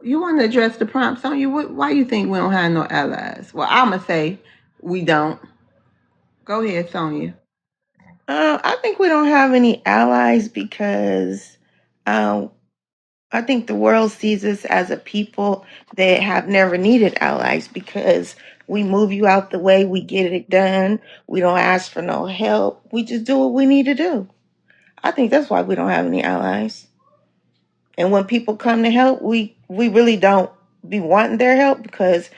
you want to address the prompt, Sonya? Why you think we don't have no allies? Well, I'ma say we don't. Go ahead, Sonya. I think we don't have any allies because uh, I think the world sees us as a people that have never needed allies because we move you out the way, we get it done, we don't ask for no help, we just do what we need to do. I think that's why we don't have any allies. And when people come to help, we really don't be wanting their help because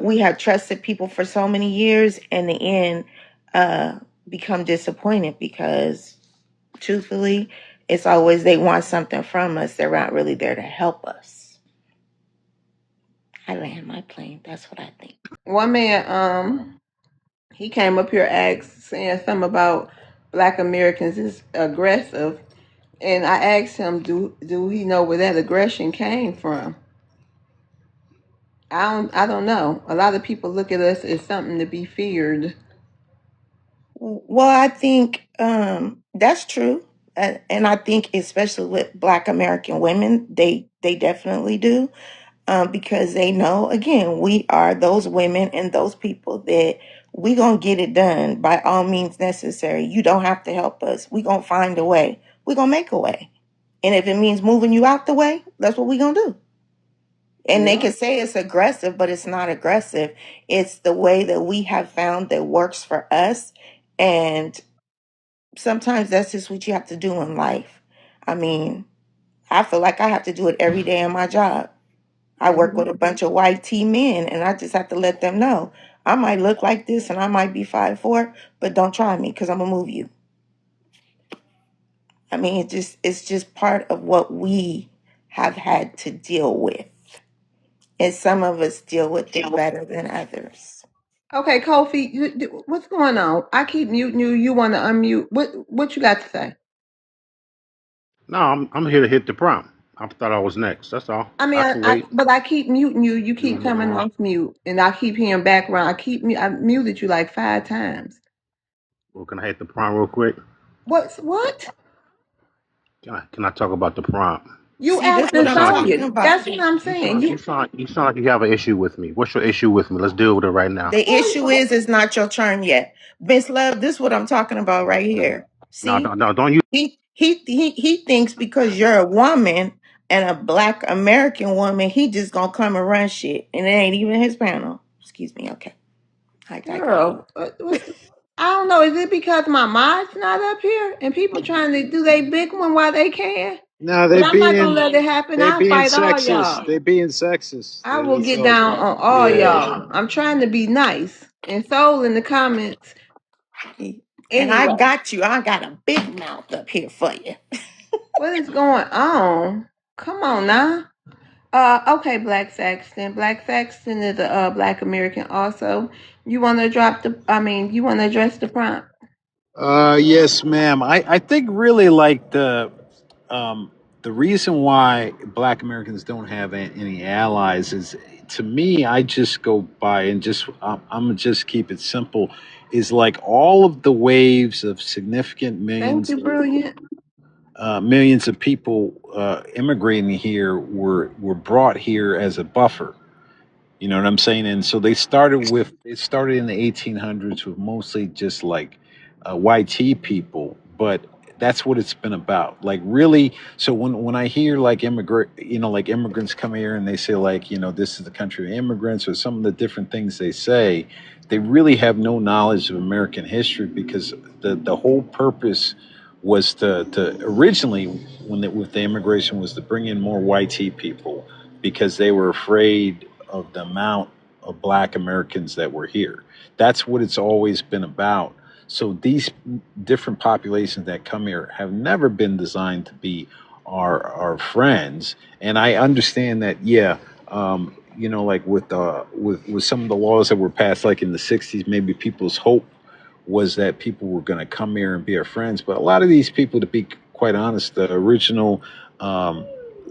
we have trusted people for so many years, and in the end, uh, become disappointed because truthfully, it's always they want something from us. They're not really there to help us. I land my plane. That's what I think. One man, he came up here asked saying something about Black Americans is aggressive, and I asked him, do he know where that aggression came from? I don't know. A lot of people look at us as something to be feared. Well, I think that's true, and I think especially with Black American women, they definitely do. Because they know, again, we are those women and those people that we gonna get it done by all means necessary. You don't have to help us. We gonna find a way. We gonna make a way. And if it means moving you out the way, that's what we gonna do. And they Yeah. can say it's aggressive, but it's not aggressive. It's the way that we have found that works for us. And sometimes that's just what you have to do in life. I mean, I feel like I have to do it every day in my job. I work with a bunch of white tea men, and I just have to let them know I might look like this and I might be 5'4", but don't try me because I'm gonna move you. I mean, it's just part of what we have had to deal with, and some of us deal with it better than others. Okay, Kofi, what's going on? I keep muting you. You want to unmute? What you got to say? No, I'm here to hit the prompt. I thought I was next. That's all. I mean, I can I wait. but I keep muting you. You keep coming off mute, and I keep hearing background. I muted you like 5 times. Well, can I hit the prompt real quick? What? Can I talk about the prompt? You See, this is what asking I'm talking Sonya? about. That's what I'm You saying. sound you You sound you sound like you have an issue with me. What's your issue with me? Let's deal with it right now. The issue is it's not your turn yet. Miss Love, this is what I'm talking about right here. No, See? no, don't you? He thinks because you're a woman and a Black American woman, he just gonna come and run shit. And it ain't even his panel. Excuse me, okay. I digress. girl, I don't know. Is it because my mind's not up here and people trying to do they big one while they can? No, But I'm not gonna let it happen. they I'll being fight all sexist. y'all. They being sexist. I will That's get all. down on all Yeah. y'all. I'm trying to be nice. And Soul in the comments. And I Anyway, got you. I got a big mouth up here for you. what is going on? Come on now. Okay, Black Saxton. Black Saxton is a Black American also. You want to you want to address the prompt? Yes, ma'am. I think really like um the reason why Black Americans don't have any allies is, to me, I just go by and I'm gonna just keep it simple. Is like all of the waves of significant Thank you, brilliant. millions of people immigrating here were brought here as a buffer. You know what I'm saying? And so it started in the 1800s with mostly just like YT people, but that's what it's been about. Like really, so when I hear like like immigrants come here and they say like, this is the country of immigrants, or some of the different things they say, they really have no knowledge of American history, because the whole purpose was to originally, with the immigration, was to bring in more YT people, because they were afraid of the amount of Black Americans that were here. That's what it's always been about. So these different populations that come here have never been designed to be our friends. And I understand that, yeah. Like with some of the laws that were passed, like in the '60s, maybe people's hope was that people were going to come here and be our friends. But a lot of these people, to be quite honest, the original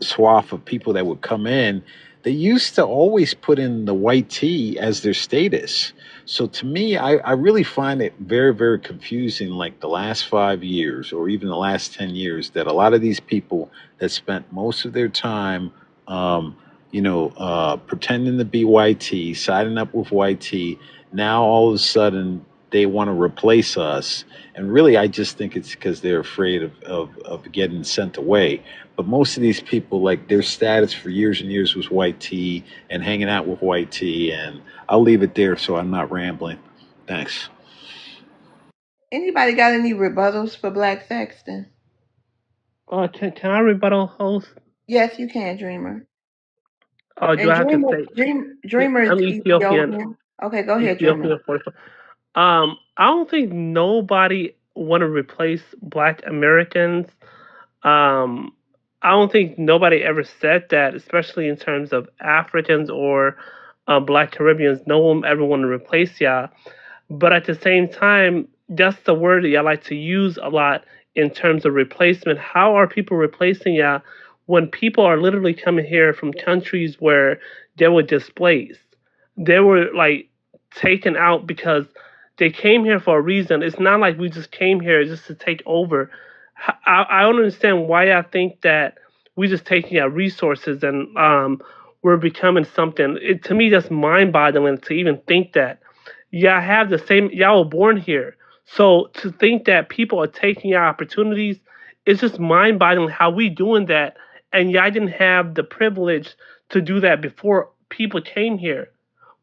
swath of people that would come in, they used to always put in the white tea as their status. So to me, I really find it very, very confusing, like the last 5 years or even the last 10 years, that a lot of these people that spent most of their time um, pretending to be YT, signing up with YT. Now all of a sudden they want to replace us. And really, I just think it's because they're afraid of getting sent away. But most of these people, like their status for years and years was YT and hanging out with YT. And I'll leave it there so I'm not rambling. Thanks. Anybody got any rebuttals for Black Saxton? Can I rebuttal, host? Yes, you can, Dreamer. Or do And I have to say? Dreamer is I'm Ethiopian. Ethiopian. Okay, go ahead, Dreamer. Ethiopian 44. I don't think nobody want to replace Black Americans. Um, I don't think nobody ever said that, especially in terms of Africans or Black Caribbeans. No one ever want to replace y'all. But at the same time, that's the word that y'all like to use a lot in terms of replacement. How are people replacing y'all when people are literally coming here from countries where they were displaced? They were like taken out because they came here for a reason. It's not like we just came here just to take over. I don't understand why I think that we just taking our resources and we're becoming something. To me, that's mind-boggling to even think that y'all have the same, y'all were born here. So to think that people are taking our opportunities, it's just mind-boggling how we doing that, and y'all didn't have the privilege to do that before people came here.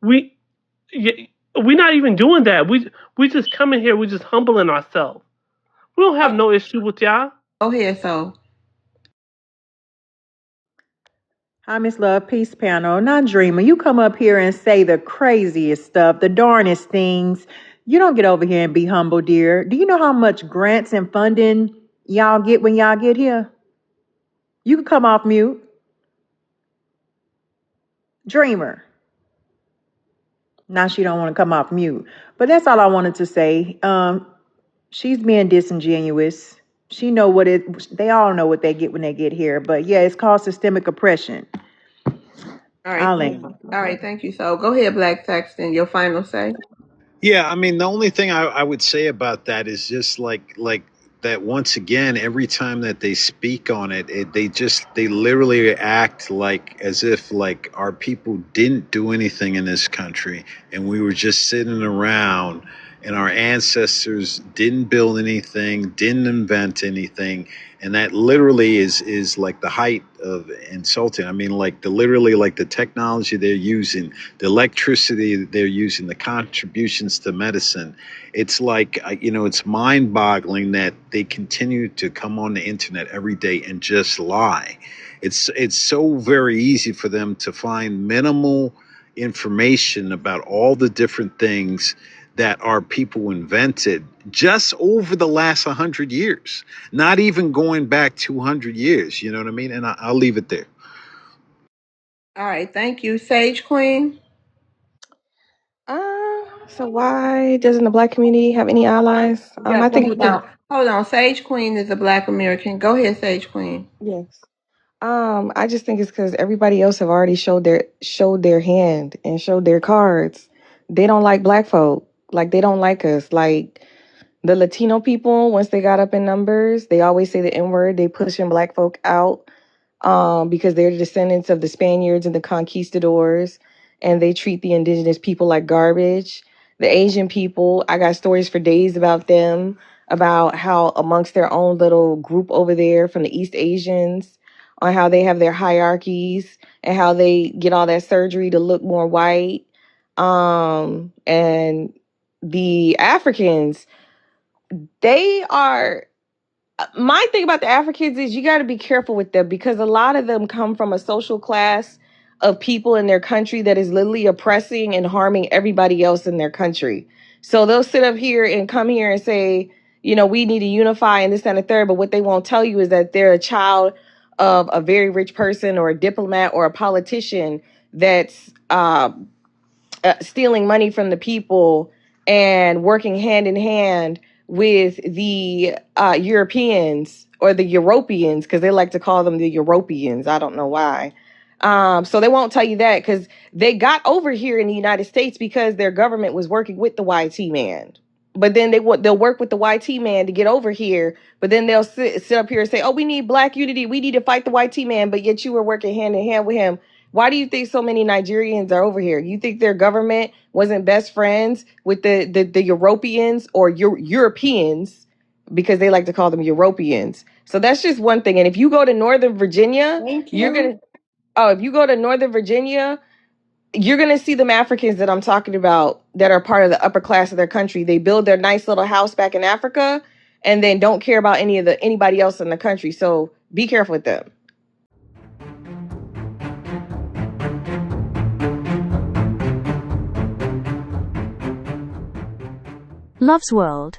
We we not even doing that. We just coming here. We just humbling ourselves. We don't have Oh, no issue with y'all. go ahead, so. Hi, Miss Love, Peace Panel. Not Dreamer. You come up here and say the craziest stuff, the darnest things. You don't get over here and be humble, dear. Do you know how much grants and funding y'all get when y'all get here? You can come off mute. Dreamer. Now she don't want to come off mute. But that's all I wanted to say. She's being disingenuous. She know what it. They all know what they get when they get here. But yeah, it's called systemic oppression. All right, I'll end. all right, thank you. So go ahead, Black Saxton. Your final say. Yeah, I mean, the only thing I would say about that is just like that. Once again, every time that they speak on they literally act like as if like our people didn't do anything in this country, and we were just sitting around, and our ancestors didn't build anything, didn't invent anything, and that literally is like the height of insulting. I mean, like the literally like the technology they're using, the electricity they're using, the contributions to medicine. It's like, it's mind boggling that they continue to come on the internet every day and just lie. It's so very easy for them to find minimal information about all the different things that our people invented just over the last 100 years, not even going back 200 years. You know what I mean? And I'll leave it there. All right, thank you, Sage Queen. So why doesn't the black community have any allies? Yeah, I so think hold on. Hold on. Sage Queen is a Black American. Go ahead, Sage Queen. yes. I just think it's because everybody else have already showed their hand and showed their cards. They don't like black folk. Like they don't like us. Like the Latino people, once they got up in numbers, they always say the N word. They pushing black folk out because they're the descendants of the Spaniards and the conquistadors, and they treat the indigenous people like garbage. The Asian people, I got stories for days about them, about how amongst their own little group over there from the East Asians, on how they have their hierarchies and how they get all that surgery to look more white. And the Africans, they are my thing about the Africans is you got to be careful with them because a lot of them come from a social class of people in their country that is literally oppressing and harming everybody else in their country. So they'll sit up here and come here and say, we need to unify and this that, and the third. But what they won't tell you is that they're a child of a very rich person or a diplomat or a politician that's stealing money from the people and working hand in hand with the Europeans or the Europeans, because they like to call them the Europeans. I don't know why. So they won't tell you that because they got over here in the United States because their government was working with the YT man. But then they'll work with the YT man to get over here. But then they'll sit up here and say, "Oh, we need black unity. We need to fight the YT man." But yet you were working hand in hand with him Why do you think so many Nigerians are over here? You think their government wasn't best friends with the Europeans or Europeans, because they like to call them Europeans? So that's just one thing. And if you go to Northern Virginia, Thank you're you. gonna if you go to Northern Virginia, you're going to see them Africans that I'm talking about that are part of the upper class of their country. They build their nice little house back in Africa and then don't care about anybody else in the country. So be careful with them. Love's World.